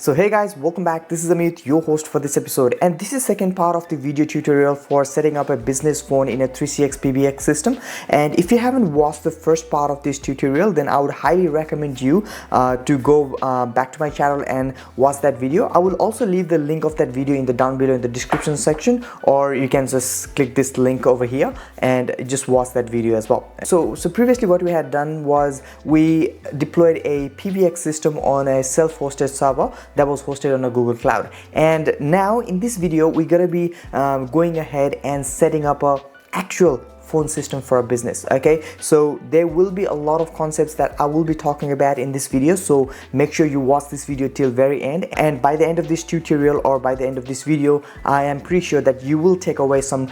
So hey guys, welcome back. This is Amit, your host for this episode, and this is second part of the video tutorial for setting up a business phone in a 3CX PBX system. And if you haven't watched the first part of this tutorial, then I would highly recommend you to go back to my channel and watch that video. I will also leave the link of that video in the down below in the description section, or you can just click this link over here and just watch that video as well. So previously what we had done was we deployed a PBX system on a self-hosted server that was hosted on a Google Cloud, and now in this video we're gonna be going ahead and setting up a actual phone system for a business. Okay, so there will be a lot of concepts that I will be talking about in this video, so make sure you watch this video till very end, and by the end of this tutorial or by the end of this video, I am pretty sure that you will take away some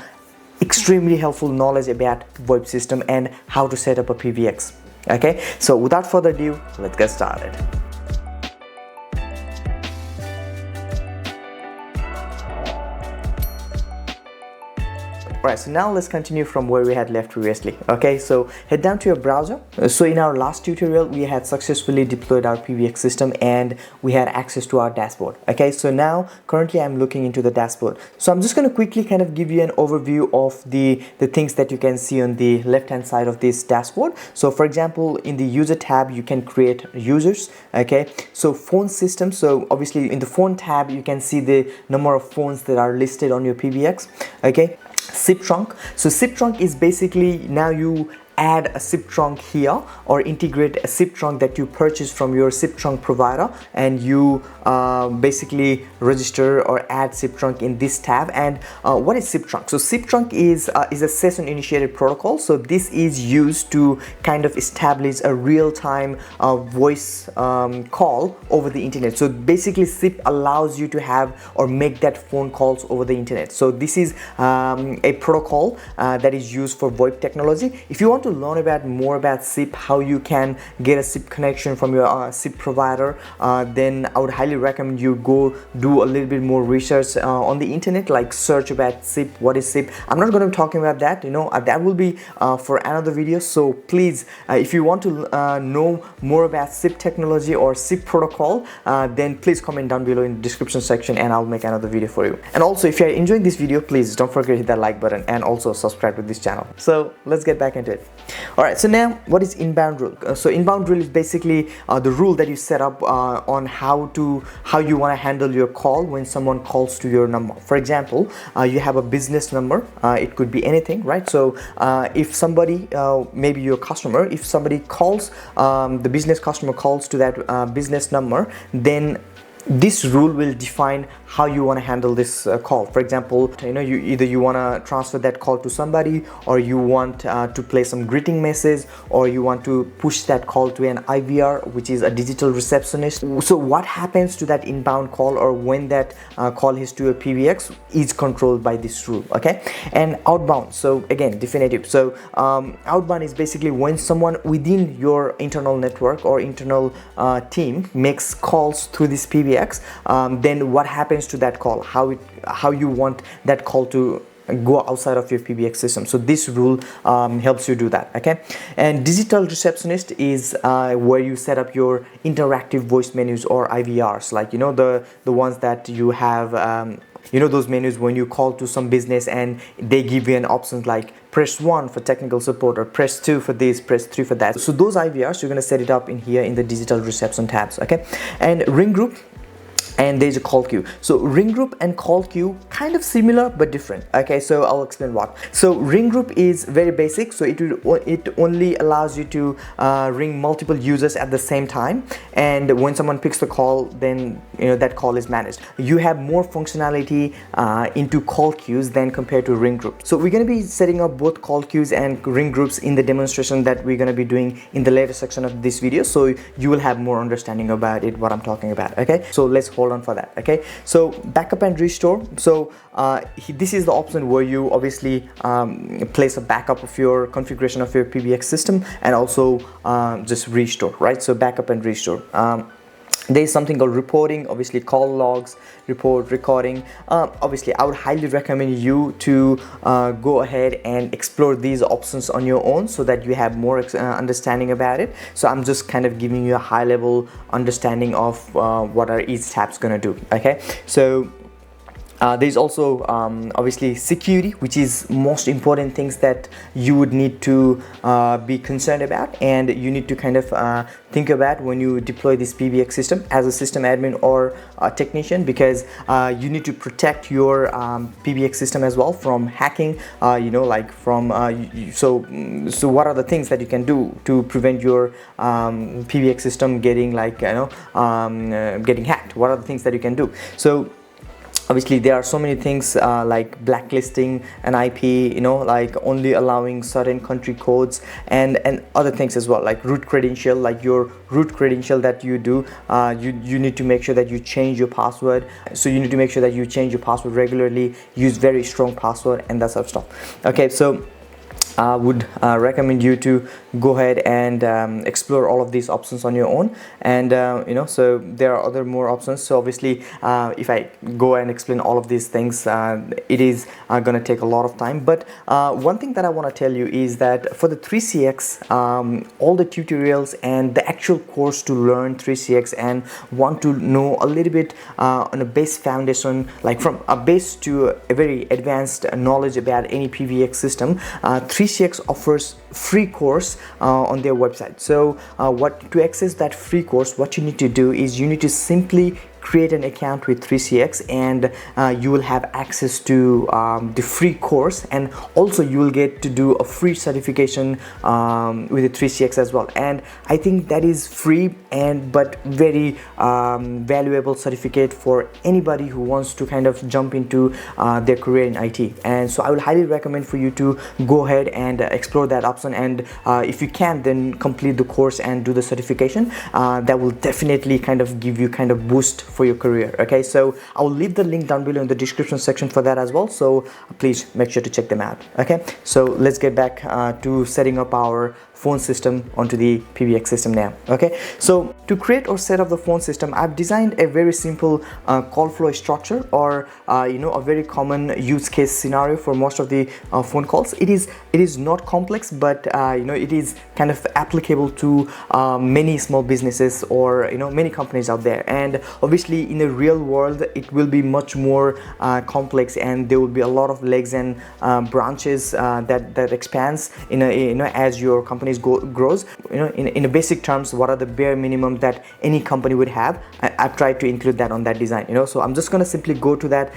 extremely helpful knowledge about VoIP system and how to set up a PBX. Okay, so without further ado, let's get started. Alright, so now let's continue from where we had left previously. Okay, so head down to your browser. So in our last tutorial, we had successfully deployed our PBX system and we had access to our dashboard. Okay, so now currently I'm looking into the dashboard. So I'm just going to quickly kind of give you an overview of the things that you can see on the left hand side of this dashboard. So for example, in the user tab, you can create users. Okay, so phone system. So obviously in the phone tab, you can see the number of phones that are listed on your PBX. Okay. SIP trunk. So SIP trunk is basically now you add a SIP trunk here or integrate a SIP trunk that you purchase from your SIP trunk provider, and you basically register or add SIP trunk in this tab. And what is SIP trunk? So SIP trunk is a session initiated protocol. So this is used to kind of establish a real-time voice call over the internet. So basically SIP allows you to have or make that phone calls over the internet. So this is a protocol that is used for VoIP technology. If you want to learn about more about SIP, how you can get a SIP connection from your SIP provider, then I would highly recommend you go do a little bit more research on the internet, like search about SIP, what is SIP. I'm not going to be talking about that, that will be for another video. So please, if you want to know more about SIP technology or SIP protocol, then please comment down below in the description section and I'll make another video for you. And also, if you're enjoying this video, please don't forget to hit that like button and also subscribe to this channel. So let's get back into it. Alright, so now what is inbound rule? So inbound rule is basically the rule that you set up on how you want to handle your call when someone calls to your number. For example, you have a business number, it could be anything, right? So if somebody, maybe your customer, if somebody calls, the business customer calls to that business number, then this rule will define how you want to handle this call. For example, you want to transfer that call to somebody, or you want to play some greeting message, or you want to push that call to an IVR, which is a digital receptionist. So what happens to that inbound call, or when that call is to a PBX, is controlled by this rule. Okay, and outbound. So again, definitive. So outbound is basically when someone within your internal network or internal team makes calls through this PBX. Then what happens to that call, how you want that call to go outside of your PBX system. So this rule helps you do that. Okay, and digital receptionist is where you set up your interactive voice menus or IVRs, like the ones that you have, those menus when you call to some business and they give you an option like press 1 for technical support, or press 2 for this, press 3 for that. So those IVRs, you're going to set it up in here in the digital reception tabs. Okay, and ring group, and there's a call queue. So ring group and call queue kind of similar but different. Okay, so I'll explain what. So ring group is very basic. So it only allows you to ring multiple users at the same time, and when someone picks the call, then that call is managed. You have more functionality into call queues than compared to ring group. So we're going to be setting up both call queues and ring groups in the demonstration that we're going to be doing in the later section of this video, so you will have more understanding about it, what I'm talking about. Okay, so let's hold on for that. Okay, so backup and restore. So this is the option where you obviously place a backup of your configuration of your PBX system, and also just restore, right? So backup and restore. There's something called reporting, obviously call logs, report, recording. Obviously I would highly recommend you to go ahead and explore these options on your own so that you have more understanding about it. So I'm just kind of giving you a high level understanding of what are each tabs gonna do. Okay, so there's also obviously security, which is most important things that you would need to be concerned about, and you need to kind of think about when you deploy this PBX system as a system admin or a technician, because you need to protect your PBX system as well from hacking, like from so what are the things that you can do to prevent your PBX system getting getting hacked? What are the things that you can do? So obviously there are so many things like blacklisting an IP, like only allowing certain country codes, and other things as well, like root credential, like your root credential that you do, you need to make sure that you change your password. So you need to make sure that you change your password regularly, use very strong password, and that sort of stuff. Okay, so I would recommend you to go ahead and explore all of these options on your own, and so there are other more options. So obviously if I go and explain all of these things, it is gonna take a lot of time, but one thing that I want to tell you is that for the 3CX, all the tutorials and the actual course to learn 3CX and want to know a little bit on a base foundation, like from a base to a very advanced knowledge about any PBX system, 3CX offers free course on their website. So to access that free course, what you need to do is you need to simply create an account with 3CX, and you will have access to the free course, and also you will get to do a free certification with the 3CX as well. And I think that is free but very valuable certificate for anybody who wants to kind of jump into their career in IT. And so I would highly recommend for you to go ahead and explore that option, and if you can, then complete the course and do the certification. That will definitely kind of give you kind of boost for your career. Okay, so I will leave the link down below in the description section for that as well, so please make sure to check them out. Okay, so let's get back to setting up our phone system onto the PBX system now. Okay, so to create or set up the phone system, I've designed a very simple call flow structure, or a very common use case scenario for most of the phone calls. It is not complex, but it is kind of applicable to many small businesses or many companies out there. And obviously in the real world it will be much more complex, and there will be a lot of legs and branches that expands as your company grows. In a basic terms, what are the bare minimum that any company would have? I've tried to include that on that design. So I'm just going to simply go to that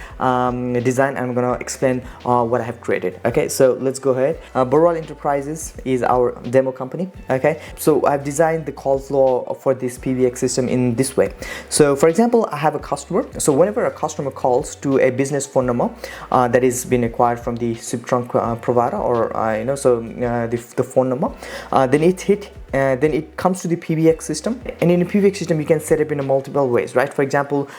design, and I'm going to explain what I have created. Okay, so let's go ahead. Boral Enterprises is our demo company. Okay, so I've designed the call flow for this PBX system in this way. So for example, I have a customer. So whenever a customer calls to a business phone number that is been acquired from the SIP trunk provider, or the phone number, then it comes to the PBX system. And in a PBX system you can set up in a multiple ways, right? For example,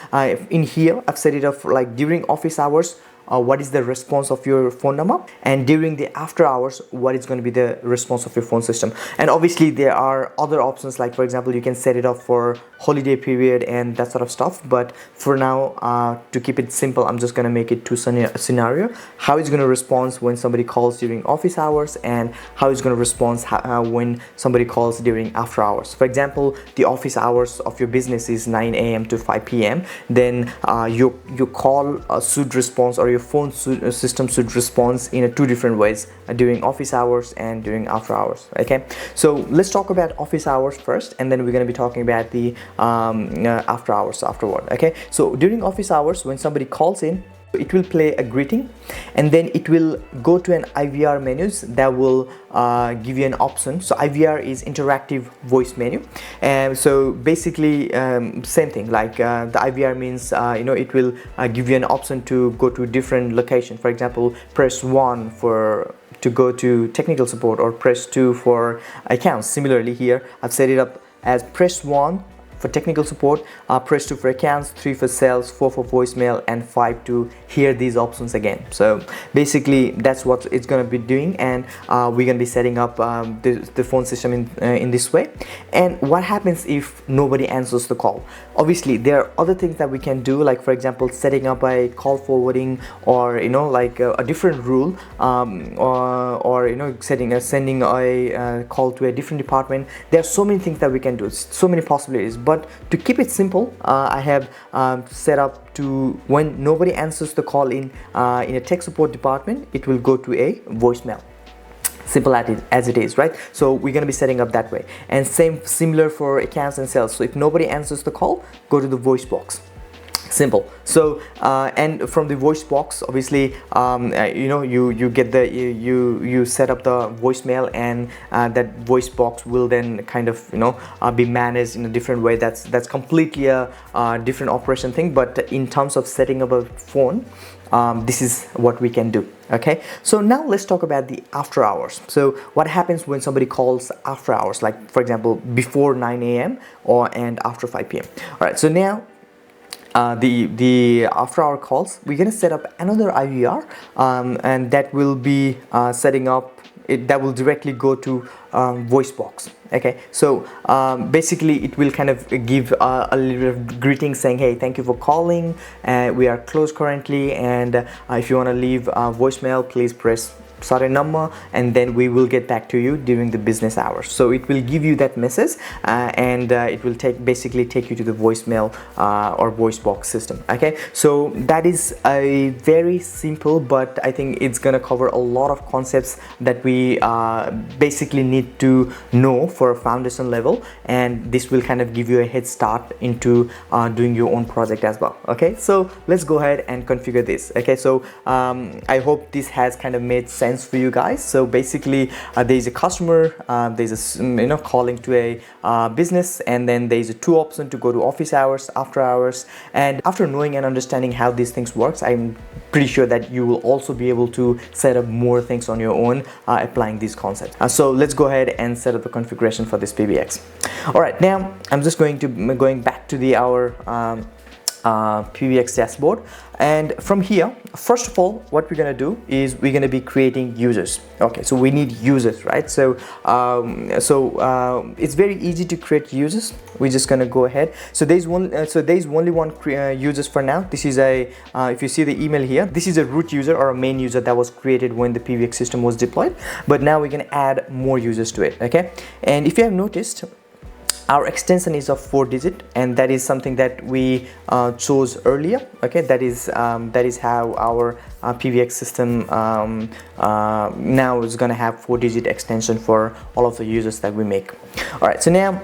in here I've set it up for like during office hours, what is the response of your phone number, and during the after hours, what is going to be the response of your phone system. And obviously there are other options, like for example you can set it up for holiday period and that sort of stuff, but for now to keep it simple, I'm just going to make it two scenario: how it's going to respond when somebody calls during office hours, and how it's going to respond when somebody calls during after hours. For example, the office hours of your business is 9 a.m. to 5 p.m. then your call should respond, or your phone system should respond in two different ways, during office hours and during after hours. Okay, so let's talk about office hours first, and then we're going to be talking about the after hours afterward. Okay, so during office hours, when somebody calls in, it will play a greeting, and then it will go to an IVR menus that will give you an option. So IVR is interactive voice menu, and so basically same thing, like the IVR means it will give you an option to go to different location. For example, press 1 to go to technical support, or press 2 for accounts. Similarly here I've set it up as press 1 for technical support, press 2 for accounts, 3 for sales, 4 for voicemail, and 5 to hear these options again. So basically that's what it's going to be doing, and we're going to be setting up the phone system in this way. And what happens if nobody answers the call? Obviously there are other things that we can do, like for example setting up a call forwarding, or like a different rule, or sending a call to a different department. There are so many things that we can do, so many possibilities, but to keep it simple, I have set up to, when nobody answers the call in a tech support department, it will go to a voicemail. Simple as it is, right? So we're going to be setting up that way. And similar for accounts and sales. So if nobody answers the call, go to the voice box. Simple. So and from the voice box, obviously you get the you set up the voicemail, and that voice box will then kind of be managed in a different way. That's completely a different operation thing, but in terms of setting up a phone, this is what we can do. Okay, so now let's talk about the after hours. So what happens when somebody calls after hours, like for example before 9 a.m. and after 5 p.m. all right, so now the after hour calls, we're going to set up another IVR, and that will be setting up it, that will directly go to voice box. Okay, so basically it will kind of give a little greeting saying, hey, thank you for calling, we are closed currently, and if you want to leave voicemail, please press certain number, and then we will get back to you during the business hours. So it will give you that message, and it will basically take you to the voicemail or voice box system. Okay, so that is a very simple, but I think it's gonna cover a lot of concepts that we basically need to know for a foundation level, and this will kind of give you a head start into doing your own project as well. Okay, so let's go ahead and configure this. Okay, so I hope this has kind of made sense for you guys. So basically there is a customer, there's a calling to a business, and then there's a two option to go to office hours, after hours. And after knowing and understanding how these things works, I'm pretty sure that you will also be able to set up more things on your own applying these concepts. So let's go ahead and set up the configuration for this PBX. All right, now I'm just going back to our PBX dashboard, and from here, first of all, what we're gonna do is we're gonna be creating users. Okay, so we need users, right? So it's very easy to create users. We're just gonna go ahead. So there's only one users for now. This is a if you see the email here, this is a root user or a main user that was created when the PBX system was deployed, but now we're gonna add more users to it. Okay, and if you have noticed, our extension is of 4-digit, and that is something that we chose earlier. Okay, that is how our PBX system now is going to have 4-digit extension for all of the users that we make. All right, so now,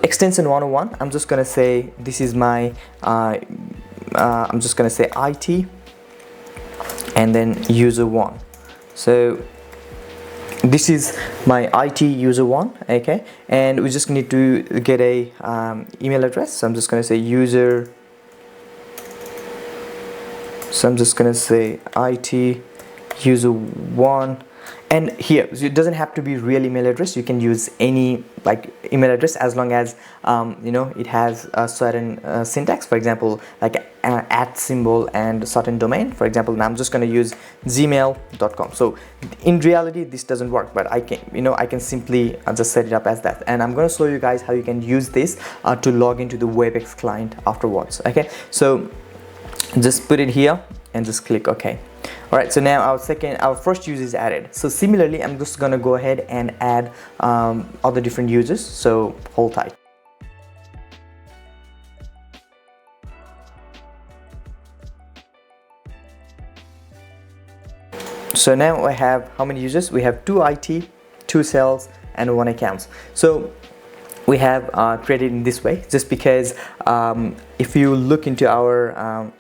extension 101, I'm just going to say this is my I'm just going to say IT and then user 1. So this is my IT user 1. Okay, and we just need to get a email address. So I'm just going to say user, so I'm just going to say IT user 1, and here, so it doesn't have to be real email address. You can use any email address as long as it has a certain syntax. For example, like @ symbol and certain domain. For example, now I'm just going to use gmail.com. So in reality this doesn't work, but I can simply just set it up as that, and I'm going to show you guys how you can use this to log into the WebEx client afterwards. Okay, so just put it here and just click OK. All right, so now our first user is added. So similarly, I'm just gonna go ahead and add other different users, so hold tight. So now I have how many users? We have 2 IT, 2 sales, and 1 accounts. So we have created in this way, just because if you look into our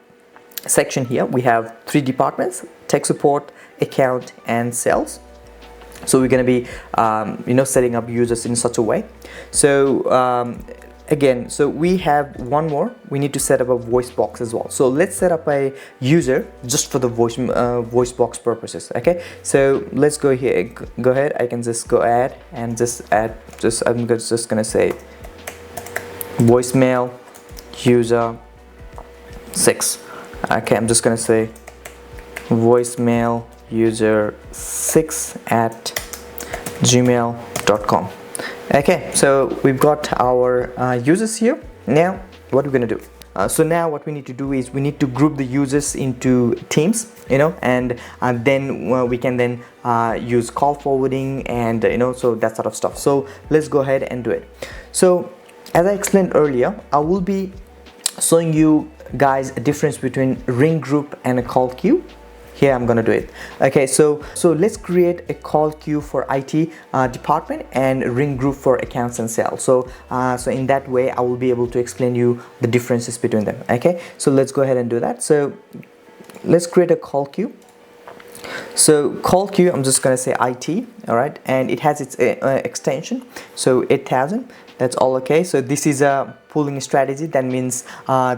section here, we have 3 departments: tech support, account, and sales. So we're going to be setting up users in such a way. So again, so we have one more. We need to set up a voice box as well. So let's set up a user just for the voice box purposes. Okay, so let's go here. Go ahead. I can just go add and I'm just gonna say voicemail user 6. Okay, I'm just gonna say voicemail user 6 at gmail.com. Okay, so we've got our users here. Now what we're gonna do, so now what we need to do is we need to group the users into teams, and then we can then use call forwarding and so that sort of stuff. So let's go ahead and do it. So as I explained earlier, I will be showing you guys a difference between ring group and a call queue. Here I'm gonna do it. Okay, so let's create a call queue for IT department and ring group for accounts and sales. So in that way I will be able to explain you the differences between them. Okay, so let's go ahead and do that. So let's create a call queue. So call queue, I'm just gonna say IT, all right, and it has its extension, so 8000. That's all okay. So this is a pooling strategy. That means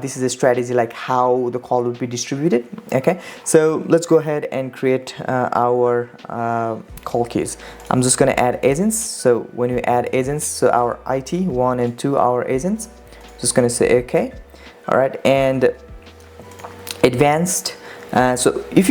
this is a strategy like how the call would be distributed. Okay, so let's go ahead and create our call queues. I'm just gonna add agents. So when you add agents, so our IT 1 and 2 our agents, just gonna say okay, all right, and advanced. So if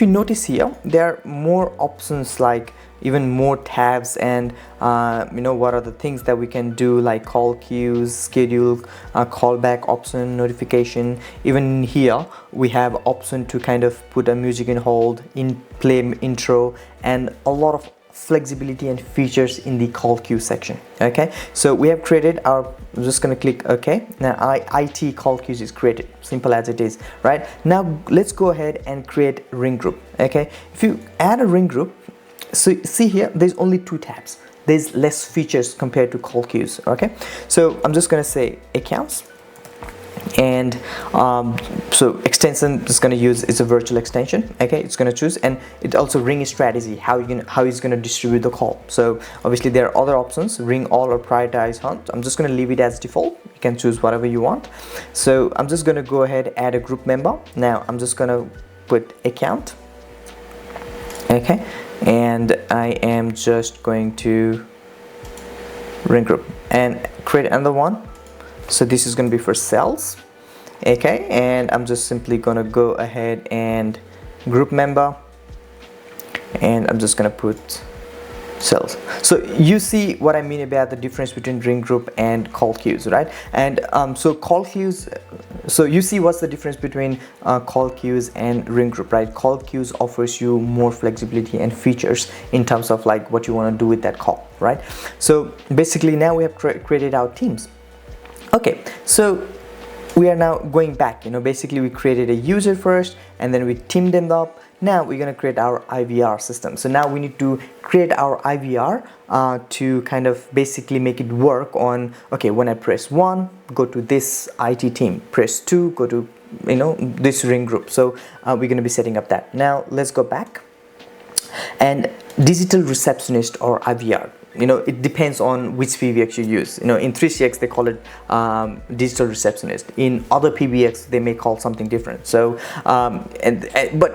you notice here, there are more options, like even more tabs, and what are the things that we can do, like call queues, schedule, callback option, notification. Even here we have option to kind of put a music in hold, in play intro, and a lot of flexibility and features in the call queue section. Okay, so we have created our, I'm just going to click OK. Now IT call queues is created, simple as it is, right? Now let's go ahead and create ring group. Okay, if you add a ring group, so see here there's only 2 tabs, there's less features compared to call queues. Okay, so I'm just going to say accounts, and so extension is going to use is a virtual extension. Okay, it's going to choose, and it also ring strategy, how it's going to distribute the call. So obviously there are other options, ring all or prioritize hunt. I'm just going to leave it as default. You can choose whatever you want. So I'm just going to go ahead, add a group member. Now I'm just going to put account. Okay, and I am just going to ring group and create another one. So this is going to be for sales. Okay, and I'm just simply going to go ahead and group member, and I'm just going to put sales. So you see what I mean about the difference between ring group and call queues, right? And so call queues, so you see what's the difference between call queues and ring group, right? Call queues offers you more flexibility and features in terms of like what you want to do with that call, right? So basically now we have created our teams. Okay, so we are now going back, basically we created a user first and then we teamed them up. Now we're going to create our IVR system. So now we need to create our IVR to kind of basically make it work on, okay, when I press 1, go to this IT team, press 2, go to, this ring group. So we're going to be setting up that. Now let's go back. And digital receptionist or IVR, it depends on which PBX you use. In 3CX they call it digital receptionist. In other PBX they may call something different. So but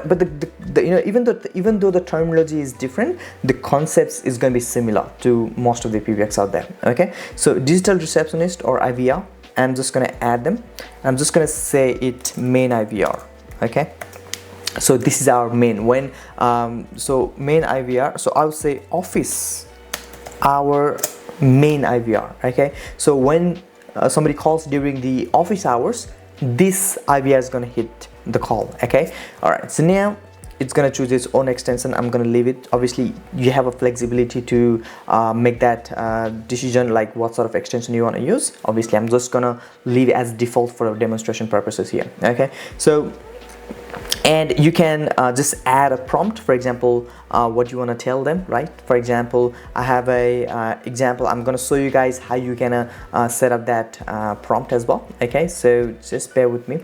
even though the terminology is different, the concepts is going to be similar to most of the PBX out there. Okay, so digital receptionist or IVR, I'm just going to add them. I'm just going to say it main IVR. Okay, so this is our main. When so main IVR, so I'll say office, our main IVR. Okay, so when somebody calls during the office hours, this IVR is going to hit the call. Okay, all right, so now it's going to choose its own extension. I'm going to leave it. Obviously you have a flexibility to make that decision, like what sort of extension you want to use. Obviously I'm just going to leave it as default for demonstration purposes here. Okay, so and you can just add a prompt, for example, what you want to tell them, right? For example, I have a example. I'm going to show you guys how you can set up that prompt as well. Okay, so just bear with me.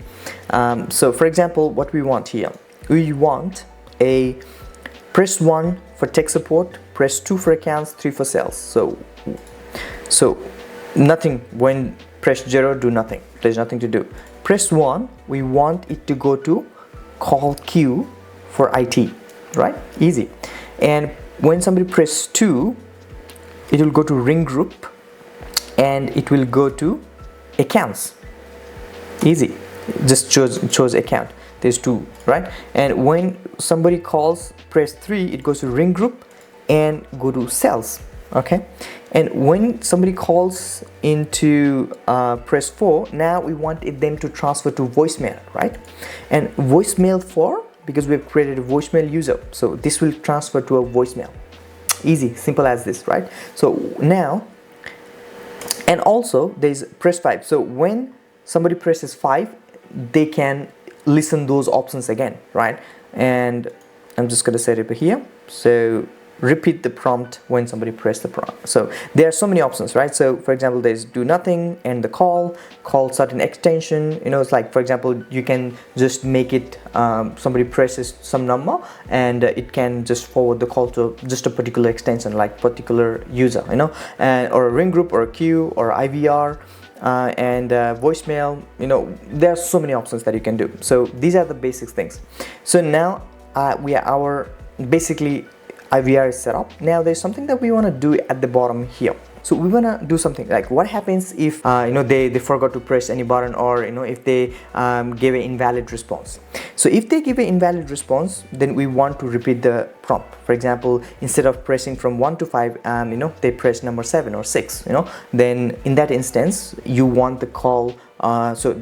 So for example, what we want here, we want a press 1 for tech support, press 2 for accounts, 3 for sales. So nothing. When press 0, do nothing. There's nothing to do. Press 1, we want it to go to call queue for IT, right? Easy. And when somebody press 2, it will go to ring group, and it will go to accounts. Easy, just choose account. There's two, right? And when somebody calls, press 3, it goes to ring group and go to sales. Okay, and when somebody calls into press 4, now we want them to transfer to voicemail, right? And voicemail 4, because we've created a voicemail user, so this will transfer to a voicemail. Easy, simple as this, right? So now, and also there's press 5. So when somebody presses 5, they can listen those options again, right? And I'm just going to set it here. So repeat the prompt when somebody press the prompt. So there are so many options, right? So for example, there's do nothing, end the call certain extension. You know, it's like, for example, you can just make it somebody presses some number and it can just forward the call to just a particular extension, like particular user, you know, and or a ring group or a queue or IVR. And voicemail, you know, there are so many options that you can do. So these are the basic things. So now basically IVR is set up. Now there's something that we want to do at the bottom here. So we want to do something like, what happens if you know, they forgot to press any button, or you know, if they gave an invalid response. So if they give an invalid response, then we want to repeat the prompt. For example, instead of pressing from 1 to 5, you know, they press number 7 or 6, you know, then in that instance you want the call,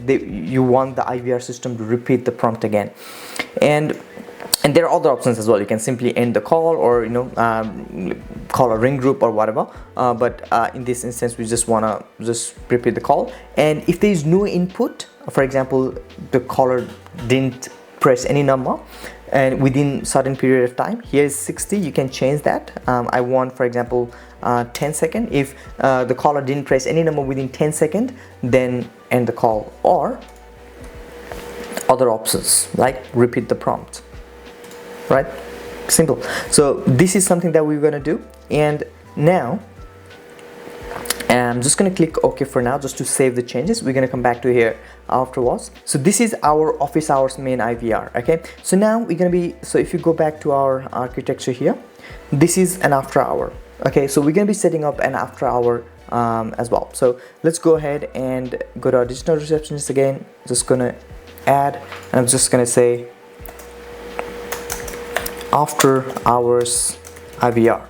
you want the IVR system to repeat the prompt again. And there are other options as well. You can simply end the call, or you know, call a ring group or whatever. But in this instance, we just wanna just repeat the call. And if there is no input, for example, the caller didn't press any number, and within certain period of time, here is 60. You can change that. I want, for example, 10 seconds. If the caller didn't press any number within 10 seconds, then end the call. Or other options like repeat the prompt. Right? Simple. So this is something that we're going to do. And now I'm just going to click OK for now, just to save the changes. We're going to come back to here afterwards. So this is our office hours main IVR. Okay, so now we're going to be, so if you go back to our architecture here, this is an after hour. Okay, so we're going to be setting up an after hour as well. So let's go ahead and go to our digital receptionist again. Just going to add, and I'm just going to say after hours IVR,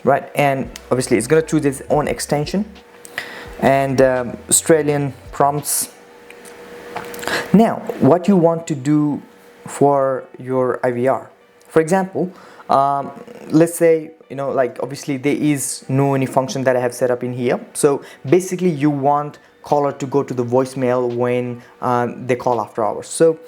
right? And obviously it's going to choose its own extension and Australian prompts. Now what you want to do for your IVR, for example, let's say, you know, like obviously there is no any function that I have set up in here. So basically you want caller to go to the voicemail when they call after hours. So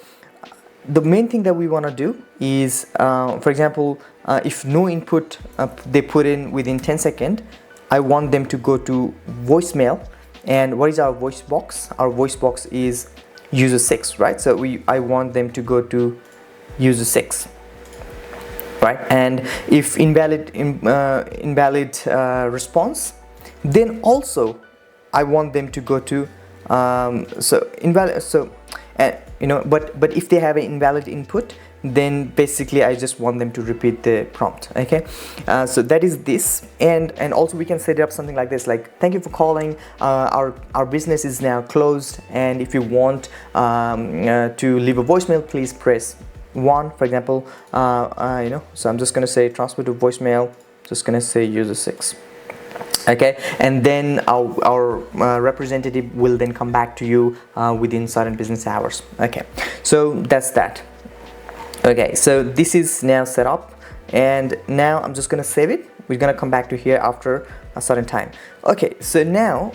the main thing that we want to do is, for example, if no input they put in within 10 seconds, I want them to go to voicemail. And what is our voice box? Our voice box is user 6, right? So I want them to go to user 6, right? And if invalid response, then also I want them to go to you know, but if they have an invalid input, then basically I just want them to repeat the prompt. Okay, so that is this. And also we can set it up something like this, like, thank you for calling, our business is now closed, and if you want to leave a voicemail, please press 1, for example. You know, so I'm just going to say transfer to voicemail, just going to say user 6. Okay, and then our representative will then come back to you within certain business hours. Okay, so that's that. Okay, so this is now set up, and now I'm just gonna save it. We're gonna come back to here after a certain time. Okay, so now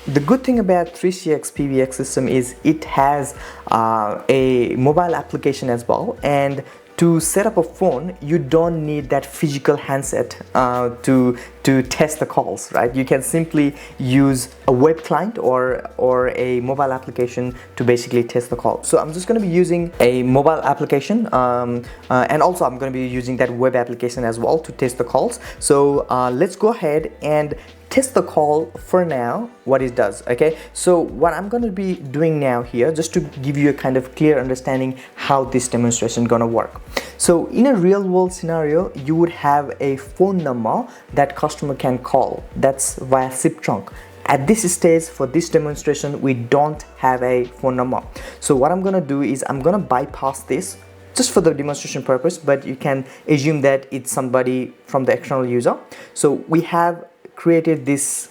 the good thing about 3CX PBX system is it has a mobile application as well, and to set up a phone, you don't need that physical handset to test the calls, right? You can simply use a web client or a mobile application to basically test the call. So I'm just going to be using a mobile application, and also I'm going to be using that web application as well to test the calls. So let's go ahead and test the call for now, what it does. Okay, so what I'm going to be doing now here, just to give you a kind of clear understanding how this demonstration gonna work. So in a real world scenario, you would have a phone number that customer can call, that's via SIP trunk, at this stage for this demonstration we don't have a phone number. So what I'm gonna do is I'm gonna bypass this just for the demonstration purpose, but you can assume that it's somebody from the external user. So we have created this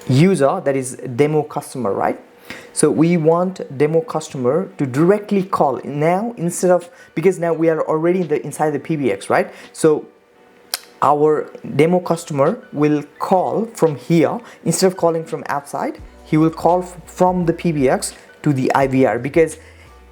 user that is demo customer, right? So we want demo customer to directly call now, instead of, because now we are already inside the PBX, right? So our demo customer will call from here instead of calling from outside. He will call from the PBX to the IVR, because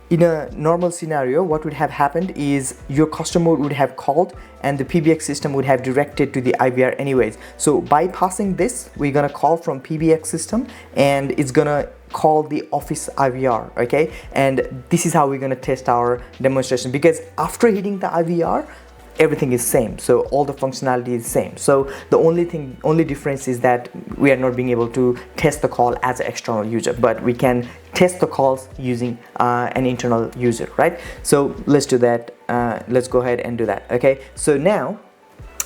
in a normal scenario what would have happened is your customer would have called and the PBX system would have directed to the IVR anyways. So bypassing this, we're gonna call from PBX system and it's gonna call the office IVR, okay? And this is how we're gonna test our demonstration, because after hitting the IVR everything is same, so all the functionality is same. So the only difference is that we are not being able to test the call as an external user, but we can test the calls using an internal user, right? So let's do that. Let's go ahead and do that. Okay, so now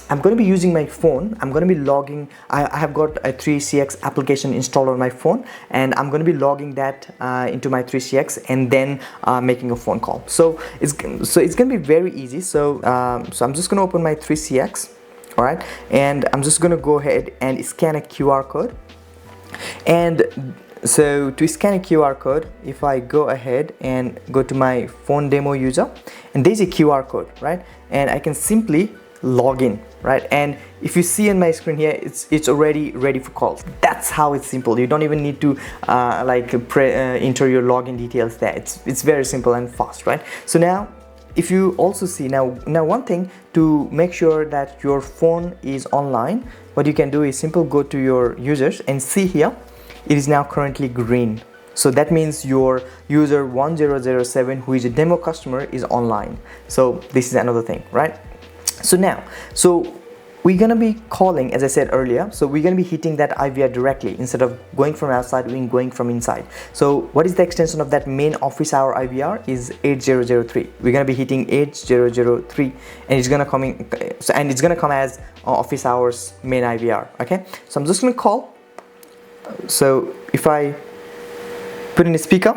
I'm going to be using my phone. I'm going to be logging. I have got a 3CX application installed on my phone, and I'm going to be logging that into my 3CX and then making a phone call. So it's going to be very easy. So I'm just going to open my 3CX, all right, and I'm just going to go ahead and scan a QR code. And so to scan a QR code, if I go ahead and go to my phone demo user, and there's a QR code, right, and I can simply log in, right? And if you see in my screen here, it's already ready for calls. That's how it's simple. You don't even need to enter your login details there. It's very simple and fast, right? So now if you also see now one thing to make sure that your phone is online, what you can do is simple go to your users and see here it is now currently green. So that means your user 1007, who is a demo customer, is online. So this is another thing, right? So we're gonna be calling, as I said earlier, so we're gonna be hitting that IVR directly instead of going from outside, we're going from inside. So what is the extension of that main office hour IVR is 8003. We're gonna be hitting 8003 and it's gonna come as office hours main IVR. Okay, so I'm just gonna call. So if I put in a speaker,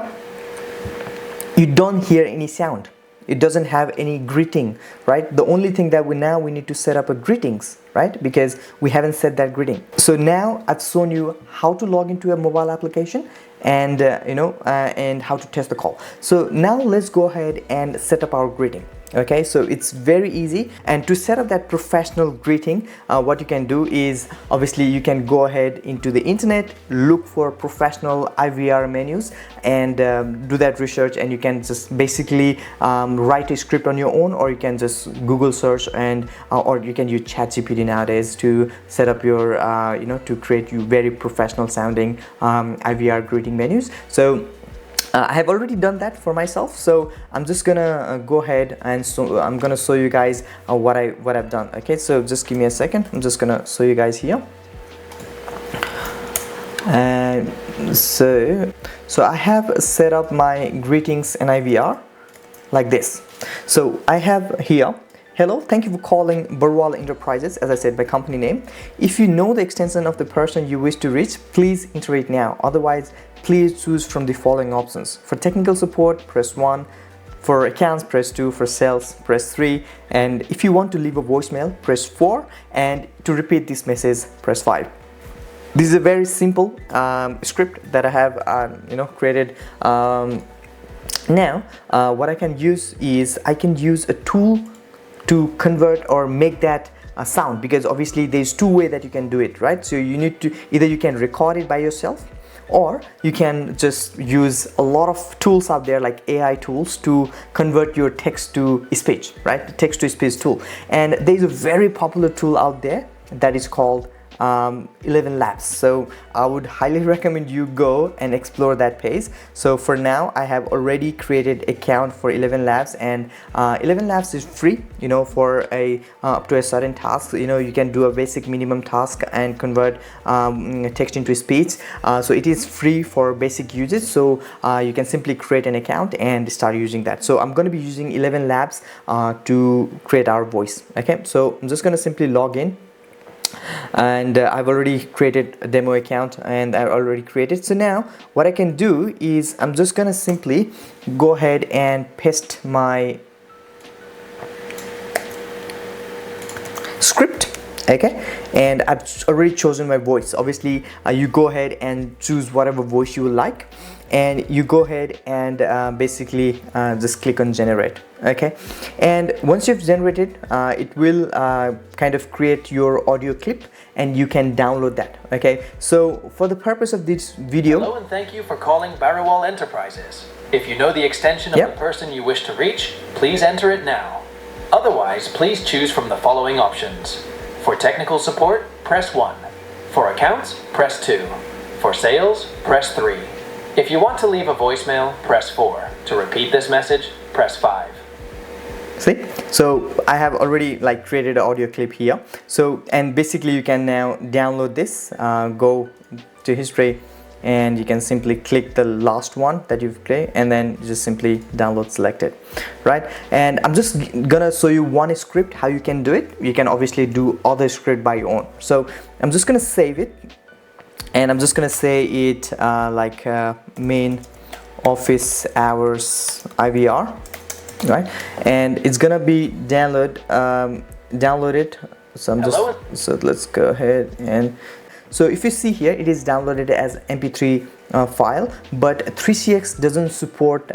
you don't hear any sound. It doesn't have any greeting, right? The only thing that we need to set up a greetings, right? Because we haven't set that greeting. So now I've shown you how to log into a mobile application and and how to test the call. So now let's go ahead and set up our greeting. Okay, so it's very easy. And to set up that professional greeting, what you can do is obviously you can go ahead into the internet, look for professional IVR menus and do that research, and you can just basically write a script on your own, or you can just Google search and or you can use ChatGPT nowadays to set up your to create you very professional sounding IVR greeting menus. So I have already done that for myself, so I'm just gonna go ahead and I'm gonna show you guys what I've done. Okay, so just give me a second. I'm just gonna show you guys here. And so I have set up my greetings and IVR like this. So I have here, hello, thank you for calling Barwal Enterprises, as I said, by company name. If you know the extension of the person you wish to reach, please enter it now. Otherwise, please choose from the following options. For technical support, press 1. For accounts, press 2. For sales, press 3. And if you want to leave a voicemail, press 4. And to repeat this message, press 5. This is a very simple script that I have created. Now what I can use is I can use a tool to convert or make that sound, because obviously there's two ways that you can do it, right? So you need to either you can record it by yourself, or you can just use a lot of tools out there like AI tools to convert your text to speech, right? Text to speech tool. And there's a very popular tool out there that is called 11 Labs. So I would highly recommend you go and explore that page. So for now I have already created account for 11 Labs, and 11 Labs is free, for a up to a certain task. You can do a basic minimum task and convert text into speech. So it is free for basic users, so you can simply create an account and start using that. So I'm going to be using 11 Labs to create our voice. Okay, so I'm just going to simply log in. and I've already created a demo account, and I've already created. So now what I can do is I'm just gonna simply go ahead and paste my script. Okay, and I've already chosen my voice. Obviously you go ahead and choose whatever voice you would like, and you go ahead and basically just click on generate. Okay, and once you've generated, it will kind of create your audio clip, and you can download that. Okay, so for the purpose of this video, hello and thank you for calling Barrywall Enterprises. If you know the extension of the person you wish to reach, please enter it now. Otherwise, please choose from the following options. For technical support, press 1. For accounts, press 2. For sales, press 3. If you want to leave a voicemail, press 4. To repeat this message, press 5. See, so I have already like created an audio clip here. So, and basically you can now download this, go to history, and you can simply click the last one that you've played, and then just simply download selected, right? And I'm just gonna show you one script how you can do it. You can obviously do other script by your own. So I'm just gonna save it, and I'm just gonna say it like main office hours IVR, right? And it's gonna be downloaded. So so let's go ahead and so if you see here, it is downloaded as MP3 file, but 3CX doesn't support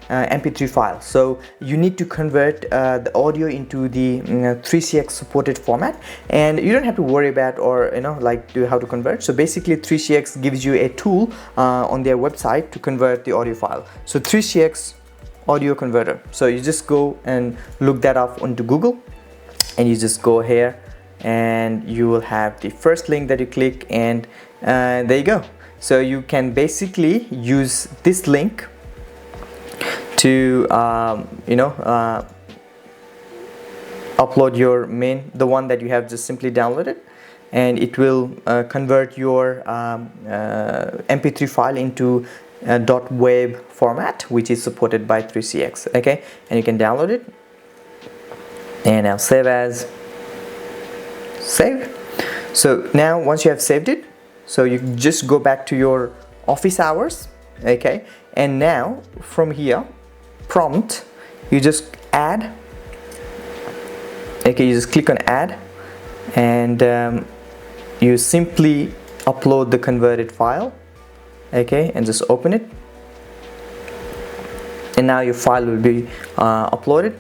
MP3 file. So you need to convert the audio into the 3CX supported format, and you don't have to worry about or like do how to convert. So basically 3CX gives you a tool on their website to convert the audio file. So 3CX audio converter. So you just go and look that up onto Google, and you just go here, and you will have the first link that you click, and there you go. So you can basically use this link to upload your the one that you have just simply downloaded, and it will convert your MP3 file into .web format, which is supported by 3CX. Okay, and you can download it, and now save as. Save. So now once you have saved it, so you just go back to your office hours. Okay, and now from here, prompt, you just add. Okay, you just click on add, and you simply upload the converted file. Okay, and just open it, and now your file will be uploaded.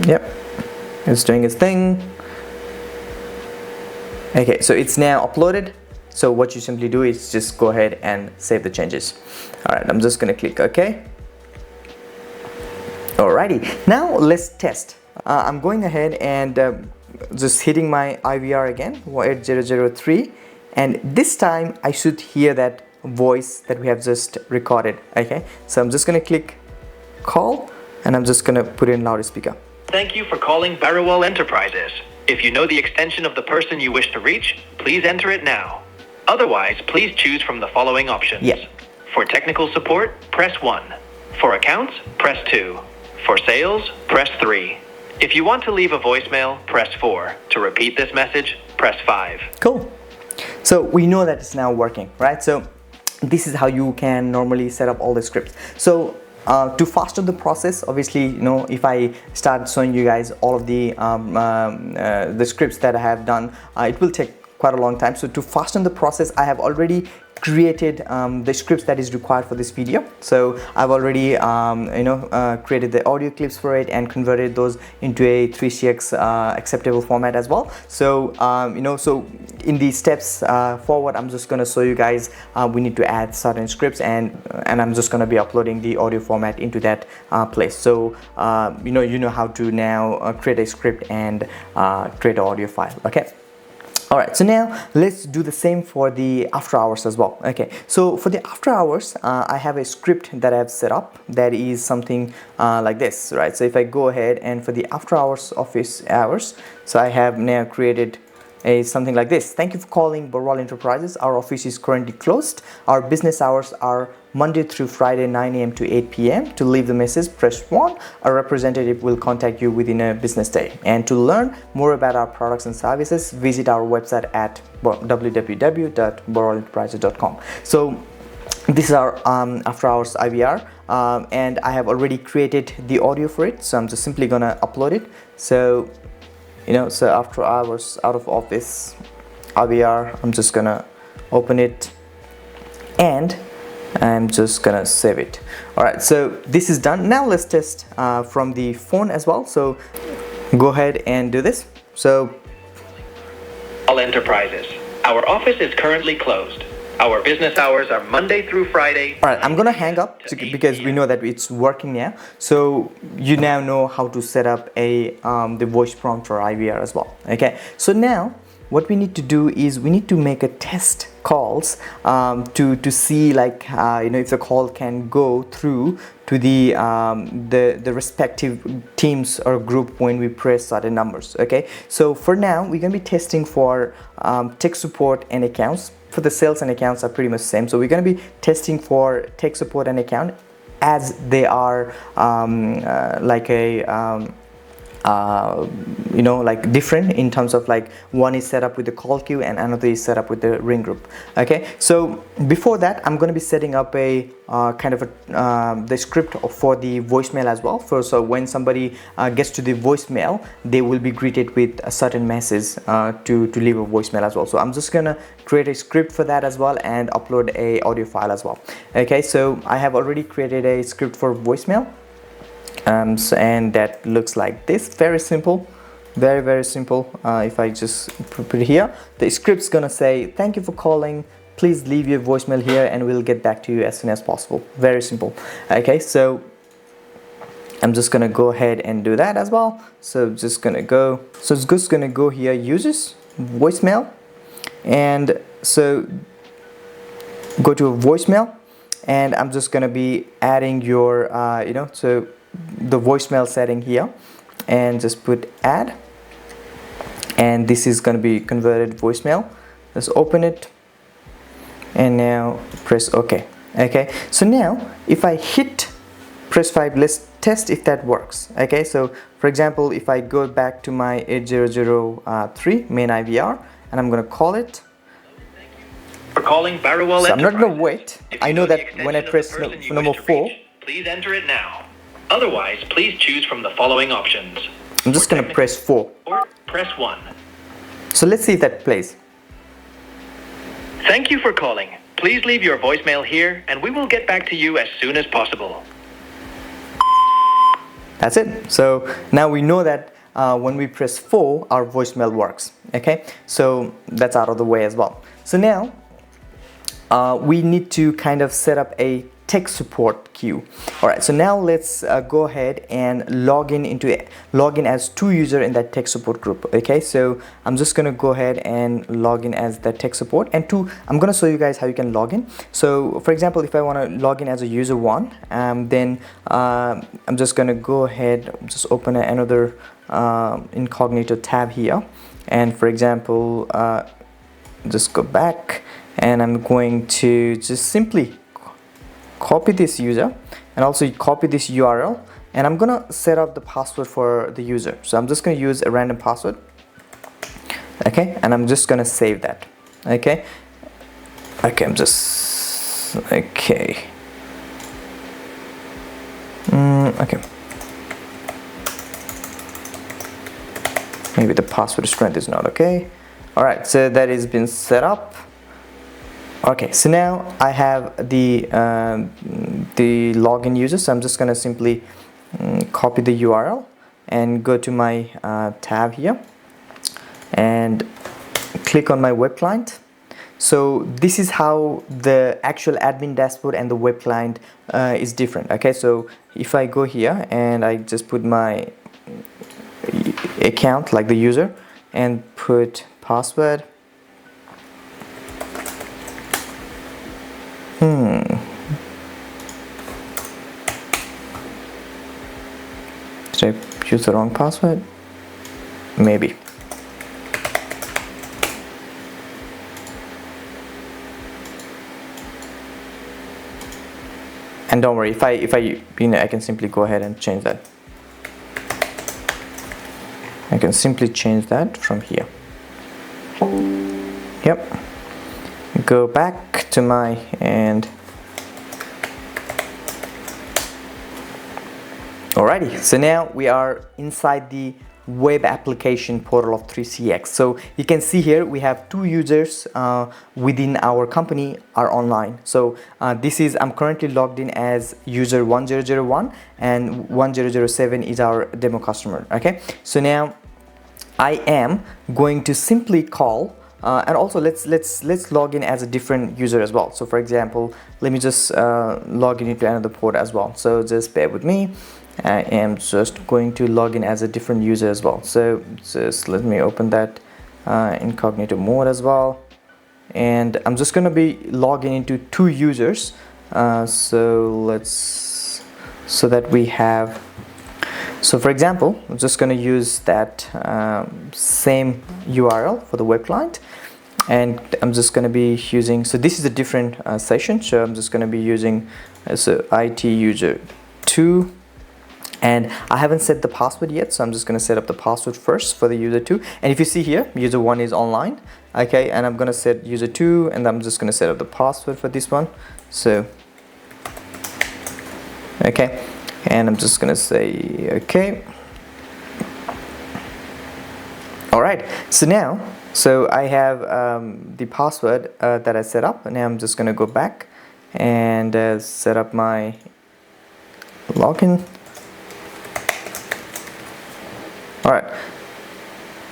Yep, it's doing its thing. Okay, so it's now uploaded. So what you simply do is just go ahead and save the changes. All right, I'm just gonna click OK. Alrighty, now let's test. I'm going ahead and just hitting my IVR again, 8003, and this time I should hear that voice that we have just recorded. Okay, so I'm just gonna click call, and I'm just gonna put in loudspeaker. Thank you for calling Barrywall Enterprises. If you know the extension of the person you wish to reach, please enter it now. Otherwise, please choose from the following options. Yeah. For technical support, press 1. For accounts, press 2. For sales, press 3. If you want to leave a voicemail, press 4. To repeat this message, press 5. Cool. So we know that it's now working, right? So this is how you can normally set up all the scripts. So to fasten the process, obviously, if I start showing you guys all of the scripts that I have done, it will take quite a long time. So to fasten the process, I have already created the scripts that is required for this video. So I've already created the audio clips for it and converted those into a 3CX acceptable format as well. So so in these steps forward, I'm just going to show you guys we need to add certain scripts, and I'm just going to be uploading the audio format into that place. So you know how to now create a script and create an audio file. Okay. Alright, so now let's do the same for the after hours as well. Okay, so for the after hours, I have a script that I have set up that is something like this, right? So if I go ahead and for the after hours office hours, so I have now created is something like this. Thank you for calling Borwal Enterprises. Our office is currently closed. Our business hours are Monday through Friday 9 a.m. to 8 p.m. To leave the message, press 1. A representative will contact you within a business day. And to learn more about our products and services, visit our website at www.borwalenterprises.com. So this is our after hours IVR, and I have already created the audio for it, so I'm just simply gonna upload it. So so after hours out of office IVR, I'm just gonna open it and I'm just gonna save it. All right, so this is done. Now let's test from the phone as well. So go ahead and do this. So All enterprises, our office is currently closed. Our business hours are Monday through Friday. All right, I'm gonna hang up because we know that it's working now. So you now know how to set up a the voice prompt for IVR as well. Okay, so now what we need to do is we need to make a test calls to see like if the call can go through to the respective teams or group when we press certain numbers. Okay, so for now we're gonna be testing for tech support and accounts. For the sales and accounts are pretty much the same, so we're going to be testing for tech support and account as they are like a like different in terms of like one is set up with the call queue and another is set up with the ring group. Okay, so before that I'm going to be setting up a kind of a the script for the voicemail as well. So when somebody gets to the voicemail, they will be greeted with a certain message to leave a voicemail as well. So I'm just gonna create a script for that as well and upload a audio file as well. Okay, so I have already created a script for voicemail. And that looks like this. Very simple, very simple. If I just put it here, the script's gonna say, thank you for calling, please leave your voicemail here and we'll get back to you as soon as possible. Very simple. Okay, so I'm just gonna go ahead and do that as well. So it's just gonna go here, users, voicemail, and so go to a voicemail, and I'm just gonna be adding your so the voicemail setting here, and just put add, and this is going to be converted voicemail. Let's open it and now press OK. Okay, so now if I hit press 5, let's test if that works. Okay, so for example, if I go back to my 8003 main IVR and I'm going to call it, For calling Barrowall so I'm not going to Enterprises. wait. I know that when I press number 4, please enter it now. Otherwise, please choose from the following options. I'm just going to press 4. Or press 1. So let's see if that plays. Thank you for calling. Please leave your voicemail here and we will get back to you as soon as possible. That's it. So now we know that when we press 4, our voicemail works. Okay, so that's out of the way as well. So now we need to kind of set up a tech support queue. All right, so now let's go ahead and log in as 2 users in that tech support group. Okay, so I'm just gonna go ahead and log in as the tech support, and I'm gonna show you guys how you can log in. So for example, if I want to log in as a user 1, then I'm just gonna go ahead, just open another incognito tab here, and for example just go back, and I'm going to just simply copy this user and also copy this URL, and I'm gonna set up the password for the user. So I'm just gonna use a random password. Okay, and I'm just gonna save that. Okay, I'm just okay. Okay, maybe the password strength is not okay. All right, so that has been set up. Okay, so now I have the login user, so I'm just gonna simply copy the URL and go to my tab here and click on my web client. So this is how the actual admin dashboard and the web client is different. Okay, so if I go here and I just put my account like the user and put password. Did I use the wrong password? Maybe. And don't worry, if I I can simply go ahead and change that. I can simply change that from here. Yep. Go back to my and alrighty, so now we are inside the web application portal of 3CX. So you can see here we have two users within our company are online. So this is, I'm currently logged in as user 1001 and 1007 is our demo customer. Okay, so now I am going to simply call and also let's log in as a different user as well. So for example, let me just log in into another port as well. So just bear with me. I am just going to log in as a different user as well. So just let me open that incognito mode as well, and I'm just going to be logging into two users. So that we have, so for example, I'm just going to use that same URL for the web client, and I'm just going to be using, so this is a different session, so I'm just going to be using so IT user 2. And I haven't set the password yet, so I'm just going to set up the password first for the user 2. And if you see here, user 1 is online, okay, and I'm going to set user 2, and I'm just going to set up the password for this one. So okay, and I'm just going to say okay. All right, so now, so I have the password that I set up, and now I'm just going to go back and set up my login. Alright,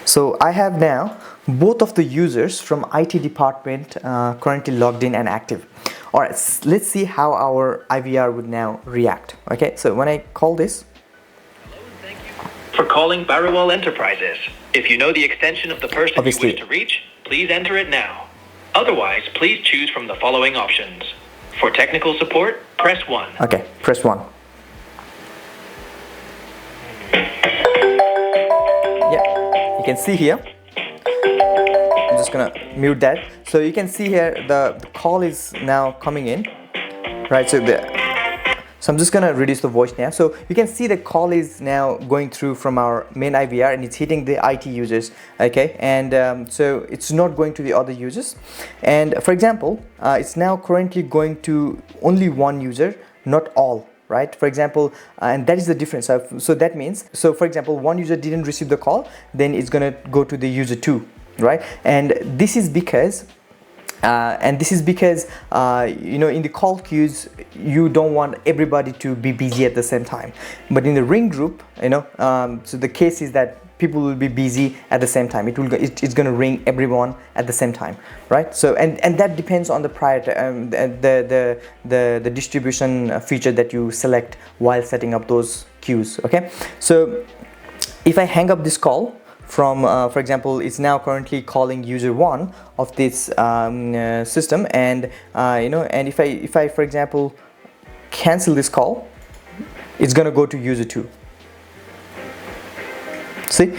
so I have now both of the users from IT department currently logged in and active. Alright, let's see how our IVR would now react. Okay, so when I call this. Thank you for calling Barrywell Enterprises. If you know the extension of the person you wish to reach, please enter it now. Otherwise, please choose from the following options. For technical support, press 1. Okay, press 1. You can see here, I'm just gonna mute that. So you can see here the call is now coming in, right? So I'm just gonna reduce the voice now. So you can see the call is now going through from our main IVR and it's hitting the IT users, okay? And so it's not going to the other users. And for example, it's now currently going to only one user, not all. Right, for example, and that is the difference. So that means, so for example, one user didn't receive the call, then it's gonna go to the user 2, right? And this is because you know, in the call queues you don't want everybody to be busy at the same time, but in the ring group, you know, so the case is that people will be busy at the same time. It's going to ring everyone at the same time, right? So and that depends on the the distribution feature that you select while setting up those queues. Okay, so if I hang up this call from for example, it's now currently calling user 1 of this system, and you know, and if I for example cancel this call, it's going to go to user 2. See,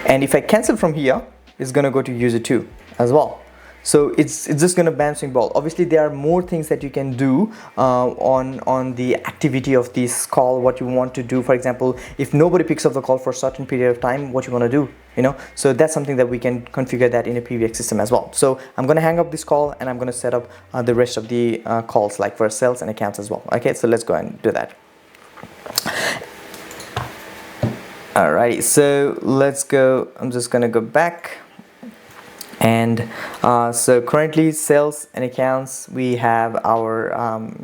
and if I cancel from here, it's gonna go to user 2 as well. So it's just gonna bouncing ball. Obviously, there are more things that you can do on the activity of this call. What you want to do, for example, if nobody picks up the call for a certain period of time, what you want to do, you know. So that's something that we can configure that in a PBX system as well. So I'm gonna hang up this call and I'm gonna set up the rest of the calls, like for sales and accounts as well. Okay, so let's go and do that. Alright, so let's go. I'm just gonna go back, and so currently sales and accounts, we have our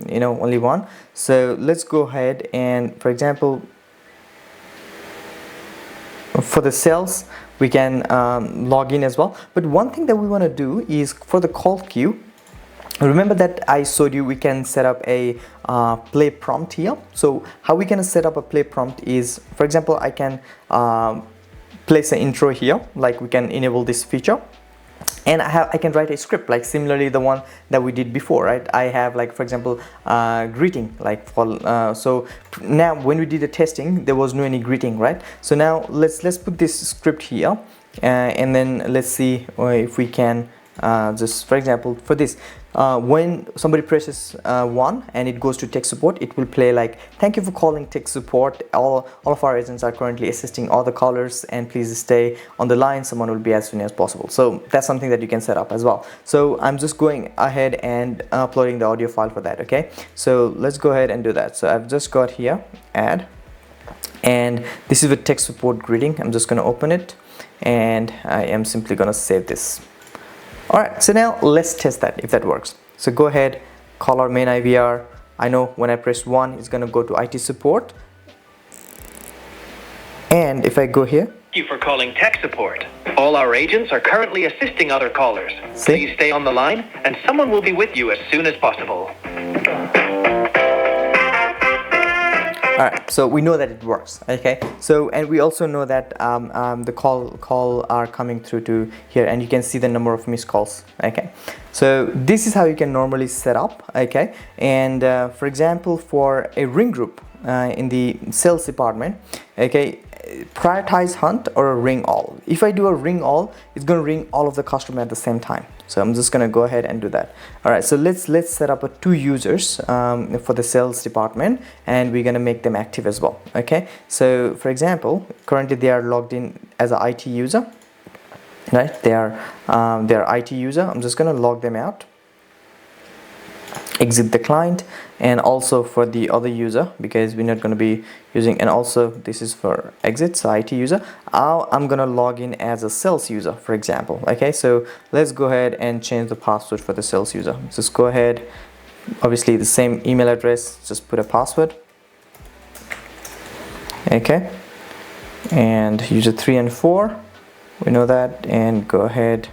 you know, only one. So let's go ahead and, for example, for the sales we can log in as well. But one thing that we want to do is for the call queue, remember that I showed you we can set up a play prompt here. So how we can set up a play prompt is, for example, I can place an intro here, like we can enable this feature, and I can write a script like similarly the one that we did before, right? I have, like, for example, greeting, like for so now when we did the testing there was no any greeting, right? So now let's put this script here, and then let's see if we can just, for example, for this, when somebody presses 1 and it goes to tech support, it will play like, thank you for calling tech support, all of our agents are currently assisting all the callers and please stay on the line, someone will be as soon as possible. So that's something that you can set up as well. So I'm just going ahead and uploading the audio file for that. Okay, so let's go ahead and do that. So I've just got here add, and this is the tech support greeting. I'm just going to open it and I am simply going to save this. Alright, so now let's test that if that works. So go ahead, call our main IVR. I know when I press 1 it's going to go to IT support, and if I go here, thank you for calling tech support. All our agents are currently assisting other callers. See? Please stay on the line and someone will be with you as soon as possible. Alright, so we know that it works. Okay, so and we also know that the call are coming through to here, and you can see the number of missed calls. Okay, so this is how you can normally set up. Okay, and for example, for a ring group in the sales department, okay, prioritize hunt or a ring all. If I do a ring all, it's going to ring all of the customer at the same time. So I'm just going to go ahead and do that. All right, so let's set up a 2 users for the sales department, and we're going to make them active as well. Okay, so for example, currently they are logged in as an IT user, right? They are IT user. I'm just going to log them out, exit the client, and also for the other user, because we're not going to be using, and also this is for exit, so IT user. I'm going to log in as a sales user, for example. Okay, so let's go ahead and change the password for the sales user. Just go ahead, obviously the same email address, just put a password. Okay, and user 3 and 4, we know that, and go ahead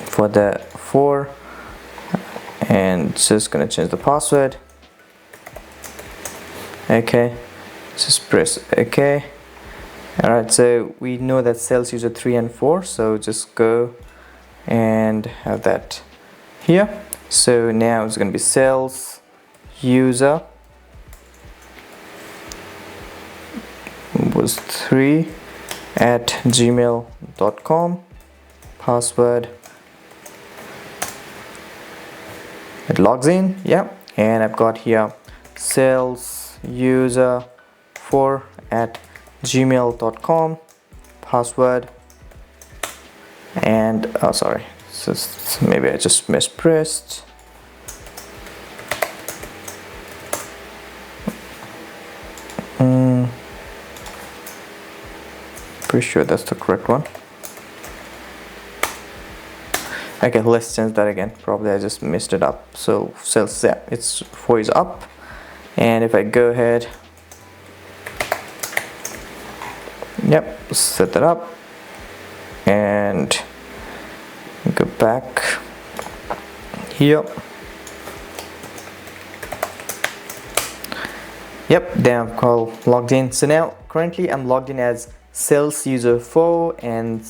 for the 4 and just gonna change the password. Okay, just press OK. Alright, so we know that sales user 3 and 4, so just go and have that here. So now it's gonna be sales user was 3 at gmail.com, password. It logs in, yeah, and I've got here sales user 4 at gmail.com, password, and oh sorry, just maybe I just mispressed. Pretty sure that's the correct one. Okay, let's change that again. Probably I just messed it up. So sales, yeah, it's 4 is up, and if I go ahead, yep, set that up and go back here. Yep, then I've called logged in. So now currently I'm logged in as sales user 4 and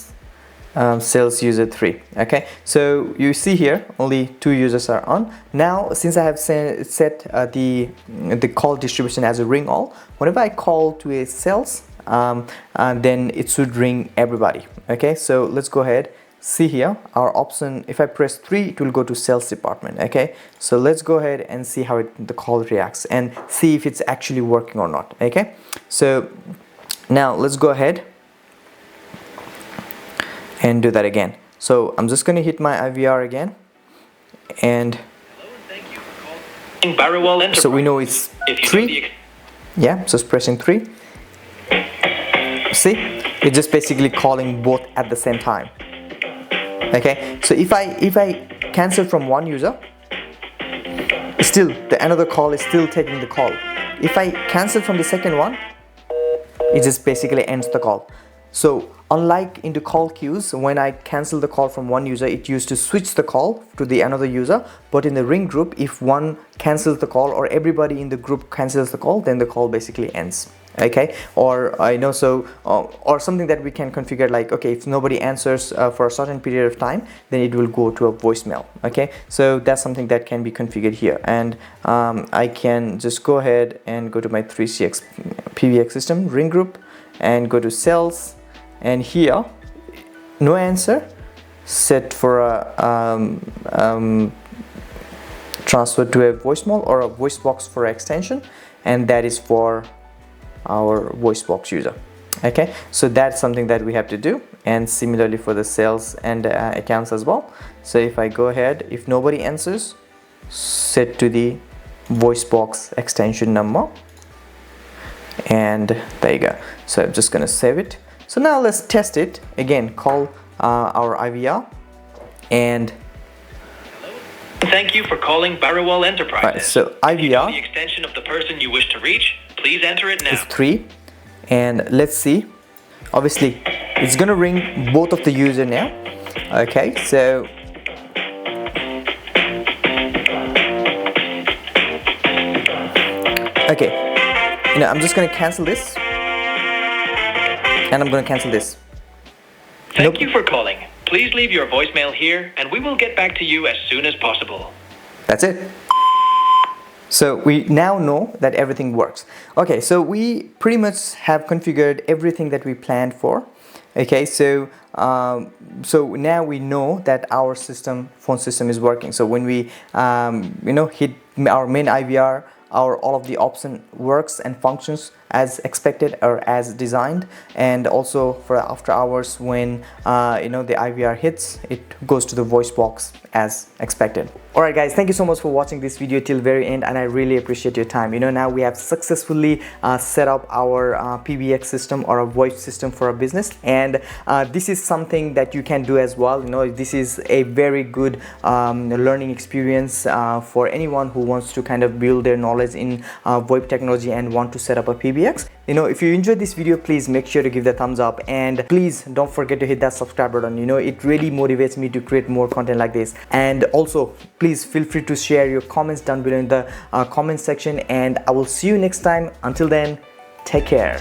sales user 3. Okay, so you see here only 2 users are on. Now since I have set the call distribution as a ring all, whenever I call to a sales, then it should ring everybody. Okay, so let's go ahead, see here our option. If I press 3, it will go to sales department. Okay, so let's go ahead and see how the call reacts and see if it's actually working or not. Okay, so now let's go ahead and do that again. So I'm just going to hit my IVR again, and so we know it's 3. Yeah, just pressing 3. See, it's just basically calling both at the same time. Okay, so if I cancel from one user, still the another call is still taking the call. If I cancel from the second one, it just basically ends the call. So unlike in the call queues, when I cancel the call from one user, it used to switch the call to the another user. But in the ring group, if one cancels the call or everybody in the group cancels the call, then the call basically ends. Okay, or I know, so or something that we can configure, like, okay, if nobody answers for a certain period of time, then it will go to a voicemail. Okay, so that's something that can be configured here, and I can just go ahead and go to my 3CX PBX system ring group and go to sales, and here no answer, set for transfer to a voicemail or a voice box for extension, and that is for our voice box user. Okay, so that's something that we have to do, and similarly for the sales and accounts as well. So if I go ahead, if nobody answers, set to the voice box extension number, and there you go. So I'm just gonna save it. So now let's test it again. Call our IVR, and thank you for calling Barrywall Enterprises. right, so If you know IVR the extension of the person you wish to reach, please enter it now. is 3, and let's see. Obviously it's gonna ring both of the user now. Okay, so okay, I'm just gonna cancel this, and I'm gonna cancel this. Thank you for calling. Please leave your voicemail here and we will get back to you as soon as possible. That's it. So we now know that everything works. Okay, so we pretty much have configured everything that we planned for. Okay, so so now we know that our phone system is working. So when we hit our main IVR, all of the option works and functions as expected or as designed, and also for after hours when the IVR hits, it goes to the voice box as expected. Alright guys, thank you so much for watching this video till very end, and I really appreciate your time. Now we have successfully set up our PBX system or a VoIP system for a business, and this is something that you can do as well. This is a very good learning experience for anyone who wants to kind of build their knowledge in VoIP technology and want to set up a PBX. If you enjoyed this video, please make sure to give the thumbs up, and please don't forget to hit that subscribe button. It really motivates me to create more content like this. And also please feel free to share your comments down below in the comment section, and I will see you next time. Until then, take care.